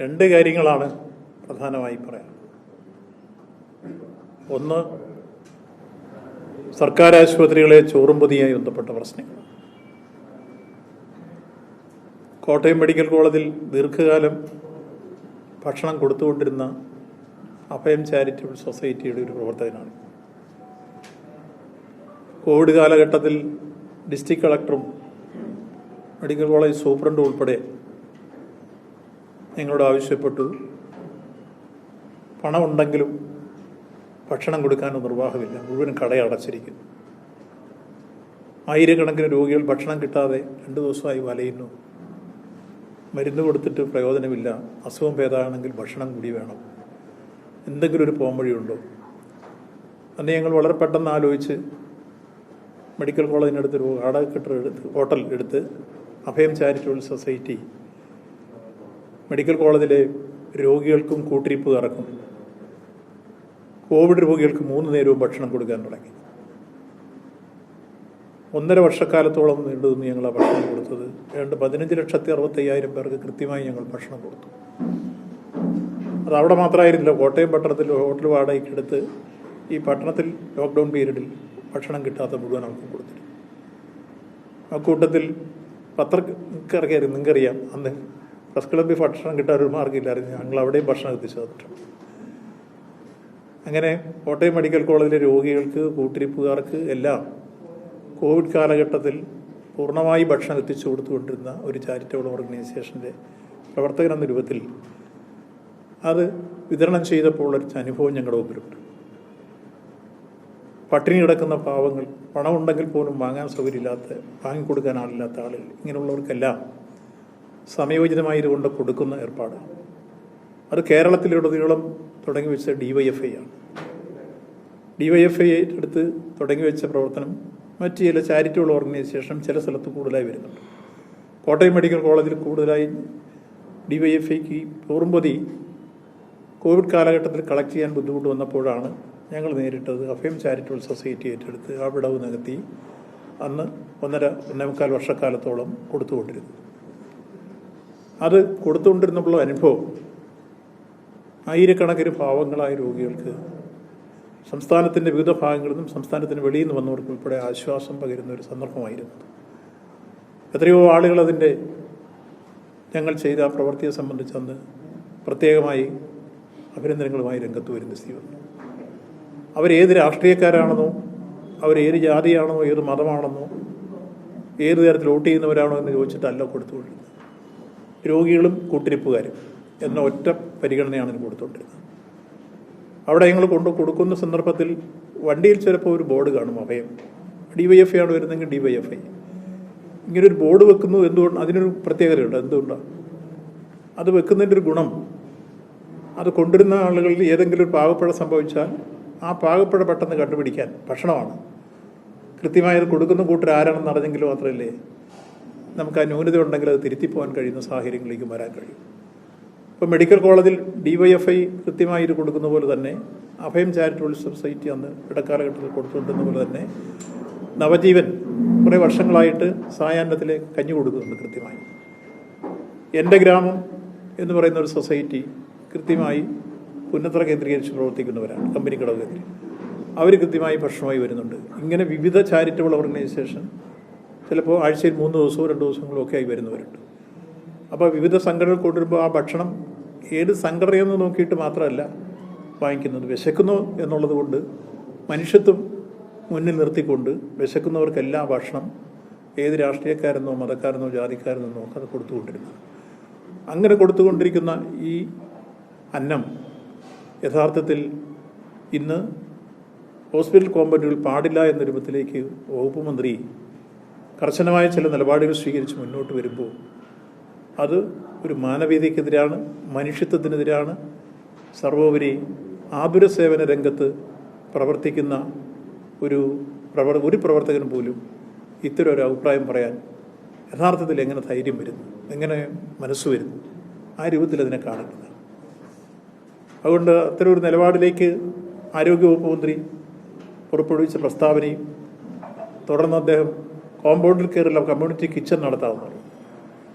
രണ്ട് കാര്യങ്ങളാണ് പ്രധാനമായി പറയാൻ. ഒന്ന്, സർക്കാർ ആശുപത്രികളെ ചോറുംപൊതിയായി ബന്ധപ്പെട്ട പ്രശ്നങ്ങൾ. കോട്ടയം മെഡിക്കൽ കോളേജിൽ ദീർഘകാലം ഭക്ഷണം കൊടുത്തുകൊണ്ടിരുന്ന അഭയം ചാരിറ്റബിൾ സൊസൈറ്റിയുടെ ഒരു പ്രവർത്തകനാണ്. കോവിഡ് കാലഘട്ടത്തിൽ ഡിസ്ട്രിക്ട് കളക്ടറും മെഡിക്കൽ കോളേജ് സൂപ്രണ്ടും ഉൾപ്പെടെ ഞങ്ങളോട് ആവശ്യപ്പെട്ടു, പണമുണ്ടെങ്കിലും ഭക്ഷണം കൊടുക്കാനോ നിർവാഹമില്ല, മുഴുവൻ കടയടച്ചിരിക്കുന്നു, ആയിരക്കണക്കിന് രോഗികൾ ഭക്ഷണം കിട്ടാതെ 2 ദിവസമായി വലയുന്നു, മരുന്ന് കൊടുത്തിട്ട് പ്രയോജനമില്ല, അസുഖം ഭേദമാണെങ്കിൽ ഭക്ഷണം കൂടി വേണം, എന്തെങ്കിലും ഒരു പോംവഴിയുണ്ടോ? അന്ന് ഞങ്ങൾ വളരെ പെട്ടെന്ന് ആലോചിച്ച് മെഡിക്കൽ കോളേജിനടുത്തൊരു ഹോട്ടൽ എടുത്ത് അഭയം ചാരിറ്റബിൾ സൊസൈറ്റി മെഡിക്കൽ കോളേജിലെ രോഗികൾക്കും കൂട്ടിരിപ്പുകാർക്കും കോവിഡ് രോഗികൾക്ക് 3 നേരവും ഭക്ഷണം കൊടുക്കാൻ തുടങ്ങി. 1.5 വർഷക്കാലത്തോളം നീണ്ടുനിന്ന് ഞങ്ങൾ ആ ഭക്ഷണം കൊടുത്തത് 15,65,000 പേർക്ക് കൃത്യമായി ഞങ്ങൾ ഭക്ഷണം കൊടുത്തു. അത് അവിടെ മാത്രമായിരുന്നില്ല, കോട്ടയം പട്ടണത്തിൽ ഹോട്ടൽ വാടകയ്ക്കെടുത്ത് ഈ പട്ടണത്തിൽ ലോക്ക്ഡൗൺ പീരീഡിൽ ഭക്ഷണം കിട്ടാത്ത മുഴുവൻ ആൾക്കും കൊടുത്തിരുന്നു. ആ കൂട്ടത്തിൽ പത്രക്കാർക്കായിരുന്നു, നിങ്ങൾക്കറിയാം, അന്ന് പ്രസ് ക്ലബ്ബിൽ ഭക്ഷണം കിട്ടാൻ ഒരു മാർഗ്ഗമില്ലായിരുന്നു, ഞങ്ങൾ അവിടെയും ഭക്ഷണം എത്തിച്ചു തന്നിട്ടുണ്ട്. അങ്ങനെ കോട്ടയം മെഡിക്കൽ കോളേജിലെ രോഗികൾക്ക് കൂട്ടിരിപ്പുകാർക്ക് എല്ലാം കോവിഡ് കാലഘട്ടത്തിൽ പൂർണ്ണമായി ഭക്ഷണം എത്തിച്ചു കൊടുത്തുകൊണ്ടിരുന്ന ഒരു ചാരിറ്റബിൾ ഓർഗനൈസേഷൻ്റെ പ്രവർത്തകൻ എന്ന രൂപത്തിൽ അത് വിതരണം ചെയ്തപ്പോൾ ഒരു അനുഭവം ഞങ്ങളുടെ മുമ്പിലുണ്ട്. പട്ടിണി കിടക്കുന്ന പാവങ്ങൾ, പണമുണ്ടെങ്കിൽ പോലും വാങ്ങാൻ സൗകര്യമില്ലാത്ത, വാങ്ങിക്കൊടുക്കാൻ ആളില്ലാത്ത ആളുകൾ, ഇങ്ങനെയുള്ളവർക്കെല്ലാം സമയോചിതമായതുകൊണ്ട് കൊടുക്കുന്ന ഏർപ്പാട് അത് കേരളത്തിലുടനീളം തുടങ്ങി വെച്ച DYFI ആണ്. DYFI എടുത്ത് തുടങ്ങി വെച്ച പ്രവർത്തനം മറ്റ് ചില ചാരിറ്റബിൾ ഓർഗനൈസേഷൻ ചില സ്ഥലത്ത് കൂടുതലായി വരുന്നുണ്ട്. കോട്ടയം മെഡിക്കൽ കോളേജിൽ കൂടുതലായി DYFIക്ക് ചോറുംപൊതി കോവിഡ് കാലഘട്ടത്തിൽ കളക്ട് ചെയ്യാൻ ബുദ്ധിമുട്ട് വന്നപ്പോഴാണ് ഞങ്ങൾ നേരിട്ടത് അഭയം ചാരിറ്റബിൾ സൊസൈറ്റി ഏറ്റെടുത്ത് ആ വിടവ് നികത്തി അന്ന് 1.5 വർഷക്കാലത്തോളം കൊടുത്തുകൊണ്ടിരുന്നു. അത് കൊടുത്തുകൊണ്ടിരുന്നപ്പോൾ അനുഭവം ആയിരക്കണക്കിന് പാവങ്ങളായ രോഗികൾക്ക് സംസ്ഥാനത്തിൻ്റെ വിവിധ ഭാഗങ്ങളിൽ നിന്നും സംസ്ഥാനത്തിന് വെളിയിൽ നിന്ന് വന്നവർക്ക് ഉൾപ്പെടെ ആശ്വാസം പകരുന്ന ഒരു സന്ദർഭമായിരുന്നു. എത്രയോ ആളുകൾ അതിൻ്റെ ഞങ്ങൾ ചെയ്ത ആ പ്രവൃത്തിയെ സംബന്ധിച്ച് അന്ന് പ്രത്യേകമായി അഭിനന്ദനങ്ങളുമായി രംഗത്ത് വരുന്ന സ്ഥിതി വന്നു. അവരേത് രാഷ്ട്രീയക്കാരാണെന്നോ, അവരേത് ജാതിയാണെന്നോ, ഏത് മതമാണെന്നോ, ഏത് തരത്തിൽ വോട്ട് ചെയ്യുന്നവരാണോ എന്ന് ചോദിച്ചിട്ടല്ല കൊടുത്തുകൊണ്ടിരുന്നത്. രോഗികളും കൂട്ടിരിപ്പുകാരും എന്ന ഒറ്റ പരിഗണനയാണ് ഇതിന് കൊടുത്തുകൊണ്ടിരുന്നത്. അവിടെ ഞങ്ങൾ കൊടുക്കുന്ന സന്ദർഭത്തിൽ വണ്ടിയിൽ ചിലപ്പോൾ ഒരു ബോർഡ് കാണും, അഭയം DYFI ആണ് വരുന്നതെങ്കിൽ DYFI. ഇങ്ങനൊരു ബോർഡ് വെക്കുന്നത് എന്തുകൊണ്ട്? അതിനൊരു പ്രത്യേകതയുണ്ട്. എന്തുകൊണ്ടാണ് അത് വെക്കുന്നതിൻ്റെ ഒരു ഗുണം? അത് കൊണ്ടുവരുന്ന ആളുകളിൽ ഏതെങ്കിലും ഒരു പാകപ്പിഴ സംഭവിച്ചാൽ ആ പാകപ്പിഴ പെട്ടെന്ന് കണ്ടുപിടിക്കാൻ ഭക്ഷണമാണ്. കൃത്യമായി അത് കൊടുക്കുന്ന കൂട്ടർ ആരാണെന്ന് അറിഞ്ഞെങ്കിൽ മാത്രമല്ലേ നമുക്ക് ആ ന്യൂനത ഉണ്ടെങ്കിൽ അത് തിരുത്തിപ്പോകാൻ കഴിയുന്ന സാഹചര്യങ്ങളിലേക്ക് വരാൻ കഴിയും. ഇപ്പോൾ മെഡിക്കൽ കോളേജിൽ DYFI കൃത്യമായി ഇത് കൊടുക്കുന്ന പോലെ തന്നെ അഭയം ചാരിറ്റബിൾ സൊസൈറ്റി അന്ന് ഇടക്കാലഘട്ടത്തിൽ കൊടുത്തുകൊണ്ടിരുന്ന പോലെ തന്നെ നവജീവൻ കുറേ വർഷങ്ങളായിട്ട് സായാഹ്നത്തിലെ കഞ്ഞി കൊടുക്കുന്നുണ്ട് കൃത്യമായി. എൻ്റെ ഗ്രാമം എന്ന് പറയുന്ന ഒരു സൊസൈറ്റി കൃത്യമായി പുന്നത്ര കേന്ദ്രീകരിച്ച് പ്രവർത്തിക്കുന്നവരാണ്, കമ്പനിക്കടവ് കേന്ദ്രീ. അവർ കൃത്യമായി ഭക്ഷണമായി വരുന്നുണ്ട്. ഇങ്ങനെ വിവിധ ചാരിറ്റബിൾ ഓർഗനൈസേഷൻ ചിലപ്പോൾ ആഴ്ചയിൽ 3 ദിവസവും 2 ദിവസങ്ങളും ഒക്കെ ആയി വരുന്നവരുണ്ട്. അപ്പോൾ വിവിധ സംഘടനകൾ കൊണ്ടുവരുമ്പോൾ ആ ഭക്ഷണം ഏത് സംഘടനയെന്ന് നോക്കിയിട്ട് മാത്രമല്ല വാങ്ങിക്കുന്നത്, വിശക്കുന്നു എന്നുള്ളത് കൊണ്ട് മനുഷ്യത്വം മുന്നിൽ നിർത്തിക്കൊണ്ട് വിശക്കുന്നവർക്കെല്ലാം ഭക്ഷണം ഏത് രാഷ്ട്രീയക്കാരെന്നോ മതക്കാരെന്നോ ജാതിക്കാരെന്നോ നോക്കാതെ കൊടുത്തുകൊണ്ടിരുന്നത്. അങ്ങനെ കൊടുത്തുകൊണ്ടിരിക്കുന്ന ഈ അന്നം യഥാർത്ഥത്തിൽ ഇന്ന് ഹോസ്പിറ്റൽ കോമ്പൗണ്ടുകൾ പാടില്ല എന്ന രൂപത്തിലേക്ക് വകുപ്പ് മന്ത്രി കർശനമായ ചില നിലപാടുകൾ സ്വീകരിച്ച് മുന്നോട്ട് വരുമ്പോൾ അത് ഒരു മാനവീയതയ്ക്കെതിരാണ്, മനുഷ്യത്വത്തിനെതിരാണ്. സർവോപരി ആതുര സേവന രംഗത്ത് പ്രവർത്തിക്കുന്ന ഒരു പ്രവർത്തകന് പോലും ഇത്തരം ഒരു അഭിപ്രായം പറയാൻ യഥാർത്ഥത്തിൽ എങ്ങനെ ധൈര്യം വരുന്നു, എങ്ങനെ മനസ്സ് വരുന്നു? ആ രൂപത്തിൽ അതിനെ കാണുന്നത്. അതുകൊണ്ട് അത്തരം ഒരു നിലപാടിലേക്ക് ആരോഗ്യവകുപ്പ് മന്ത്രി പുറപ്പെടുവിച്ച പ്രസ്താവനയും തുടർന്ന് അദ്ദേഹം കോമ്പൗണ്ടിൽ കയറില്ല കമ്മ്യൂണിറ്റി കിച്ചൺ നടത്താവുന്നത്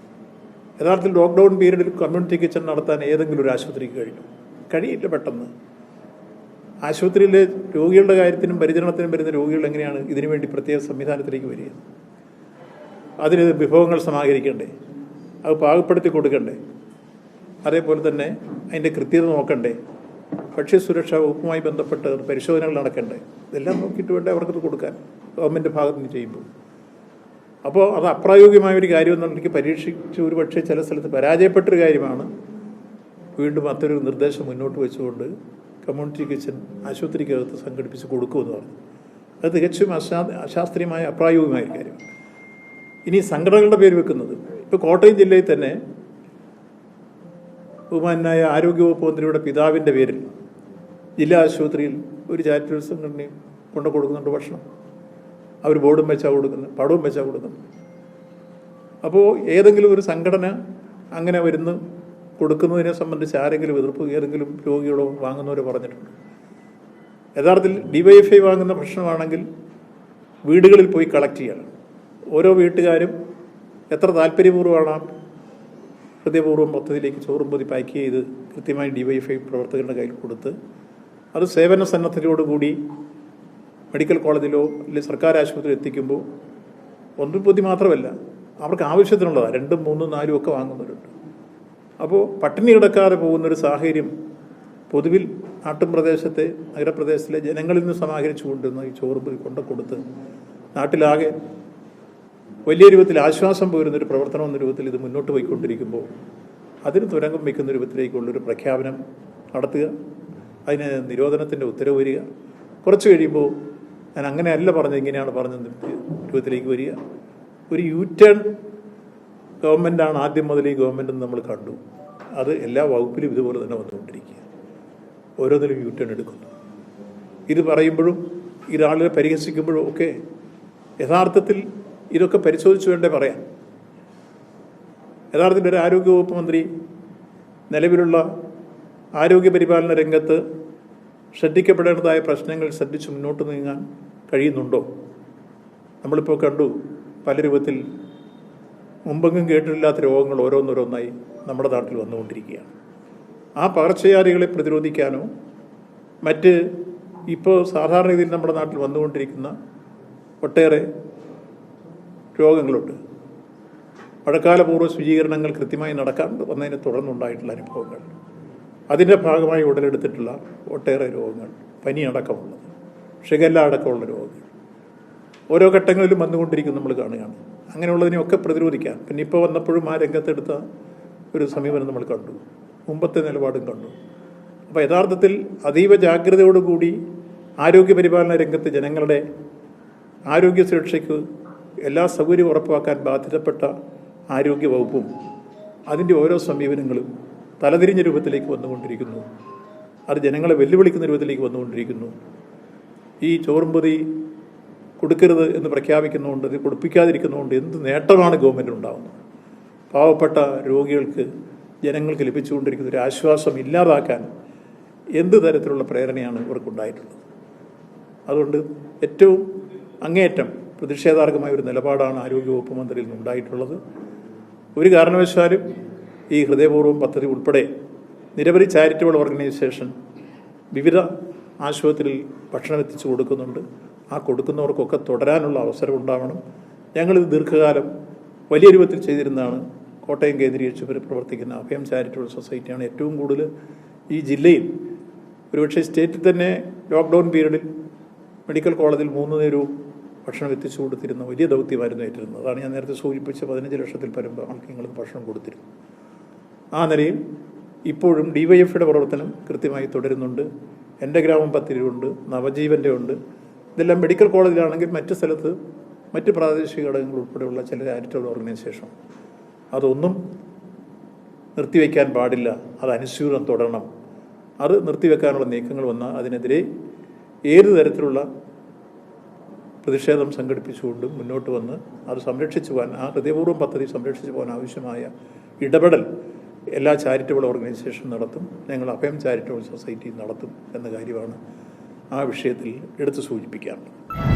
യഥാർത്ഥത്തിൽ ലോക്ക്ഡൗൺ പീരീഡിൽ കമ്മ്യൂണിറ്റി കിച്ചൺ നടത്താൻ ഏതെങ്കിലും ഒരു ആശുപത്രിക്ക് കഴിയില്ല പെട്ടെന്ന്. ആശുപത്രിയിലെ രോഗികളുടെ കാര്യത്തിനും പരിചരണത്തിനും വരുന്ന രോഗികൾ എങ്ങനെയാണ് ഇതിനു വേണ്ടി പ്രത്യേക സംവിധാനത്തിലേക്ക് വരിക? അതിന് വിഭവങ്ങൾ സമാഹരിക്കണ്ടേ, അത് പാകപ്പെടുത്തി കൊടുക്കണ്ടേ, അതേപോലെ തന്നെ അതിൻ്റെ കൃത്യത നോക്കണ്ടേ, ഭക്ഷ്യസുരക്ഷാ വകുപ്പുമായി ബന്ധപ്പെട്ട് പരിശോധനകൾ നടക്കണ്ടേ, ഇതെല്ലാം നോക്കിയിട്ട് വേണ്ടേ അവർക്കത് കൊടുക്കാൻ ഗവൺമെൻറ് ഭാഗത്ത് നിന്ന് ചെയ്യുമ്പോൾ. അപ്പോൾ അത് അപ്രായോഗികമായ ഒരു കാര്യം എന്നുണ്ടെങ്കിൽ പരീക്ഷിച്ച് ഒരു പക്ഷേ ചില സ്ഥലത്ത് പരാജയപ്പെട്ടൊരു കാര്യമാണ്. വീണ്ടും അത്തരൊരു നിർദ്ദേശം മുന്നോട്ട് വെച്ചുകൊണ്ട് കമ്മ്യൂണിറ്റി കിച്ചൺ ആശുപത്രിക്കകത്ത് സംഘടിപ്പിച്ച് കൊടുക്കുമെന്ന് പറഞ്ഞു. അത് തികച്ചും അശാസ്ത്രീയമായ അപ്രായോഗികമായ കാര്യമാണ്. ഇനി സംഘടനകളുടെ പേര് വെക്കുന്നത്, ഇപ്പോൾ കോട്ടയം ജില്ലയിൽ തന്നെ ബഹുമാനായ ആരോഗ്യവകുപ്പ് മന്ത്രിയുടെ പിതാവിൻ്റെ പേരിൽ ജില്ലാ ആശുപത്രിയിൽ ഒരു ചാരിറ്റബിൾ സംഘടനയും കൊണ്ടു കൊടുക്കുന്നുണ്ട് ഭക്ഷണം. അവർ ബോർഡും വെച്ചാൽ കൊടുക്കുന്നത്, പടവും വെച്ചാൽ കൊടുക്കുന്നത്. അപ്പോൾ ഏതെങ്കിലും ഒരു സംഘടന അങ്ങനെ വരുന്നു കൊടുക്കുന്നതിനെ സംബന്ധിച്ച് ആരെങ്കിലും എതിർപ്പ് ഏതെങ്കിലും രോഗികളോ വാങ്ങുന്നവരോ പറഞ്ഞിട്ടുണ്ട്? യഥാർത്ഥത്തിൽ DYFI വാങ്ങുന്ന ഭക്ഷണമാണെങ്കിൽ വീടുകളിൽ പോയി കളക്ട് ചെയ്യണം. ഓരോ വീട്ടുകാരും എത്ര താല്പര്യപൂർവ്വമാണ് ഹൃദയപൂർവ്വം പദ്ധതിയിലേക്ക് ചോറും പൊതി പാക്ക് ചെയ്ത് കൃത്യമായി DYFI പ്രവർത്തകരുടെ കയ്യിൽ കൊടുത്ത് അത് സേവന സന്നദ്ധതയോടുകൂടി മെഡിക്കൽ കോളേജിലോ അല്ലെങ്കിൽ സർക്കാർ ആശുപത്രിയിൽ എത്തിക്കുമ്പോൾ ഒന്നും പൊതി മാത്രമല്ല, അവർക്ക് ആവശ്യത്തിനുള്ളതാണ് 2, 3, 4 ഒക്കെ വാങ്ങുന്നവരുണ്ട്. അപ്പോൾ പട്ടിണി കിടക്കാതെ പോകുന്നൊരു സാഹചര്യം പൊതുവിൽ നാട്ടുപ്രദേശത്തെ നഗരപ്രദേശത്തിലെ ജനങ്ങളിൽ നിന്ന് സമാഹരിച്ചു കൊണ്ടുവന്ന ഈ ചോറും കൊണ്ടു കൊടുത്ത് നാട്ടിലാകെ വലിയ രൂപത്തിൽ ആശ്വാസം പകരുന്നൊരു പ്രവർത്തനം എന്ന രൂപത്തിൽ ഇത് മുന്നോട്ട് പോയിക്കൊണ്ടിരിക്കുമ്പോൾ അതിന് തുരങ്കം വയ്ക്കുന്ന രൂപത്തിലേക്കുള്ളൊരു പ്രഖ്യാപനം നടത്തുക, അതിന് നിരോധനത്തിൻ്റെ ഉത്തരവ് വരിക, കുറച്ച് കഴിയുമ്പോൾ ഞാൻ അങ്ങനെയല്ല പറഞ്ഞത് ഇങ്ങനെയാണ് പറഞ്ഞത് രൂപത്തിലേക്ക് വരിക. ഒരു U-ടേൺ ഗവൺമെൻറ്റാണ് ആദ്യം മുതൽ ഈ ഗവൺമെൻറ് നമ്മൾ കണ്ടു. അത് എല്ലാ വകുപ്പിലും ഇതുപോലെ തന്നെ വന്നുകൊണ്ടിരിക്കുക. ഓരോന്നിലും U-ടേൺ എടുക്കുന്നു. ഇത് പറയുമ്പോഴും ഇതാളുകളെ പരിഹസിക്കുമ്പോഴും ഒക്കെ യഥാർത്ഥത്തിൽ ഇതൊക്കെ പരിശോധിച്ചു വേണ്ടേ പറയാം. യഥാർത്ഥത്തിൽ ഒരു ആരോഗ്യവകുപ്പ് മന്ത്രി നിലവിലുള്ള ആരോഗ്യപരിപാലന രംഗത്ത് ശ്രദ്ധിക്കപ്പെടേണ്ടതായ പ്രശ്നങ്ങൾ ശ്രദ്ധിച്ച് മുന്നോട്ട് നീങ്ങാൻ കഴിയുന്നുണ്ടോ? നമ്മളിപ്പോൾ കണ്ടു പല രൂപത്തിൽ മുമ്പെങ്ങും കേട്ടിട്ടില്ലാത്ത രോഗങ്ങൾ ഓരോന്നോരോന്നായി നമ്മുടെ നാട്ടിൽ വന്നുകൊണ്ടിരിക്കുകയാണ്. ആ പകർച്ചവ്യാധികളെ പ്രതിരോധിക്കാനോ മറ്റ് ഇപ്പോൾ സാധാരണ രീതിയിൽ നമ്മുടെ നാട്ടിൽ വന്നുകൊണ്ടിരിക്കുന്ന ഒട്ടേറെ രോഗങ്ങളുണ്ട്. മഴക്കാലപൂർവ്വ ശുചീകരണങ്ങൾ കൃത്യമായി നടക്കാൻ വന്നതിനെ തുടർന്നുണ്ടായിട്ടുള്ള അനുഭവങ്ങൾ, അതിൻ്റെ ഭാഗമായി ഉടലെടുത്തിട്ടുള്ള ഒട്ടേറെ രോഗങ്ങൾ, പനി അടക്കമുള്ളത്, ഷിഗല്ല അടക്കമുള്ള രോഗങ്ങൾ ഓരോ ഘട്ടങ്ങളിലും വന്നുകൊണ്ടിരിക്കും നമ്മൾ കാണുകയാണ്. അങ്ങനെയുള്ളതിനെയൊക്കെ പ്രതിരോധിക്കാൻ പിന്നെ ഇപ്പോൾ വന്നപ്പോഴും ആ രംഗത്തെടുത്ത ഒരു സമീപനം നമ്മൾ കണ്ടു, മുമ്പത്തെ നിലപാടും കണ്ടു. അപ്പോൾ യഥാർത്ഥത്തിൽ അതീവ ജാഗ്രതയോടുകൂടി ആരോഗ്യപരിപാലന രംഗത്ത് ജനങ്ങളുടെ ആരോഗ്യ സുരക്ഷയ്ക്ക് എല്ലാ സൗകര്യവും ഉറപ്പാക്കാൻ ബാധ്യതപ്പെട്ട ആരോഗ്യ വകുപ്പും അതിൻ്റെ ഓരോ സമീപനങ്ങളും തലതിരിഞ്ഞ രൂപത്തിലേക്ക് വന്നുകൊണ്ടിരിക്കുന്നു. അത് ജനങ്ങളെ വെല്ലുവിളിക്കുന്ന രൂപത്തിലേക്ക് വന്നുകൊണ്ടിരിക്കുന്നു. ഈ ചോറും പൊതി കൊടുക്കരുത് എന്ന് പ്രഖ്യാപിക്കുന്നതുകൊണ്ട്, ഇത് കൊടുപ്പിക്കാതിരിക്കുന്നതുകൊണ്ട് എന്ത് നേട്ടമാണ് ഗവൺമെൻറ് ഉണ്ടാകുന്നത്? പാവപ്പെട്ട രോഗികൾക്ക്, ജനങ്ങൾക്ക് ലഭിച്ചുകൊണ്ടിരിക്കുന്ന ഒരു ആശ്വാസം ഇല്ലാതാക്കാൻ എന്ത് തരത്തിലുള്ള പ്രേരണയാണ് ഇവർക്കുണ്ടായിട്ടുള്ളത്? അതുകൊണ്ട് ഏറ്റവും അങ്ങേയറ്റം പ്രതിഷേധാർഹമായ ഒരു നിലപാടാണ് ആരോഗ്യവകുപ്പ് മന്ത്രിയിൽ നിന്നുണ്ടായിട്ടുള്ളത്. ഒരു കാരണവശാലും ഈ ഹൃദയപൂർവ്വം പദ്ധതി ഉൾപ്പെടെ നിരവധി ചാരിറ്റബിൾ ഓർഗനൈസേഷൻ വിവിധ ആശുപത്രിയിൽ ഭക്ഷണം എത്തിച്ചു കൊടുക്കുന്നുണ്ട്. ആ കൊടുക്കുന്നവർക്കൊക്കെ തുടരാനുള്ള അവസരം ഉണ്ടാവണം. ഞങ്ങളിത് ദീർഘകാലം വലിയ രൂപത്തിൽ ചെയ്തിരുന്നതാണ്. കോട്ടയം കേന്ദ്രീകരിച്ച് പ്രവർത്തിക്കുന്ന അഭയം ചാരിറ്റബിൾ സൊസൈറ്റിയാണ് ഏറ്റവും കൂടുതൽ ഈ ജില്ലയിൽ, ഒരുപക്ഷെ സ്റ്റേറ്റിൽ തന്നെ ലോക്ക്ഡൗൺ പീരീഡിൽ മെഡിക്കൽ കോളേജിൽ 3 നേരവും ഭക്ഷണം എത്തിച്ചു കൊടുത്തിരുന്ന വലിയ ദൗത്യമായിരുന്നു ഏറ്റിരുന്നത്. അതാണ് ഞാൻ നേരത്തെ സൂചിപ്പിച്ച 15 ലക്ഷത്തിൽ പരം ആൾക്ക് ഞങ്ങൾക്ക് ഭക്ഷണം കൊടുത്തിരുന്നു. ആ നിലയിൽ ഇപ്പോഴും DYFIയുടെ പ്രവർത്തനം കൃത്യമായി തുടരുന്നുണ്ട്. എൻ്റെ ഗ്രാമം പദ്ധതിയുണ്ട്, നവജീവൻ്റെ ഉണ്ട്. ഇതെല്ലാം മെഡിക്കൽ കോളേജിലാണെങ്കിൽ മറ്റ് സ്ഥലത്ത് മറ്റ് പ്രാദേശിക ഘടകങ്ങൾ ഉൾപ്പെടെയുള്ള ചില ചാരിറ്റബിൾ ഓർഗനൈസേഷൻ, അതൊന്നും നിർത്തിവെക്കാൻ പാടില്ല. അത് അനുസ്യൂതം തുടരണം. അത് നിർത്തിവെക്കാനുള്ള നീക്കങ്ങൾ വന്നാൽ അതിനെതിരെ ഏത് തരത്തിലുള്ള പ്രതിഷേധം സംഘടിപ്പിച്ചുകൊണ്ട് മുന്നോട്ട് വന്ന് അത് സംരക്ഷിച്ചു പോകാൻ, ആ ഹൃദയപൂർവ്വം പദ്ധതി സംരക്ഷിച്ചു പോകാൻ ആവശ്യമായ ഇടപെടൽ എല്ലാ ചാരിറ്റബിൾ ഓർഗനൈസേഷൻ നടത്തും. ഞങ്ങൾ അഭയം ചാരിറ്റബിൾ സൊസൈറ്റി നടത്തും എന്ന കാര്യമാണ് ആ വിഷയത്തിൽ എടുത്തു സൂചിപ്പിക്കാറുള്ളത്.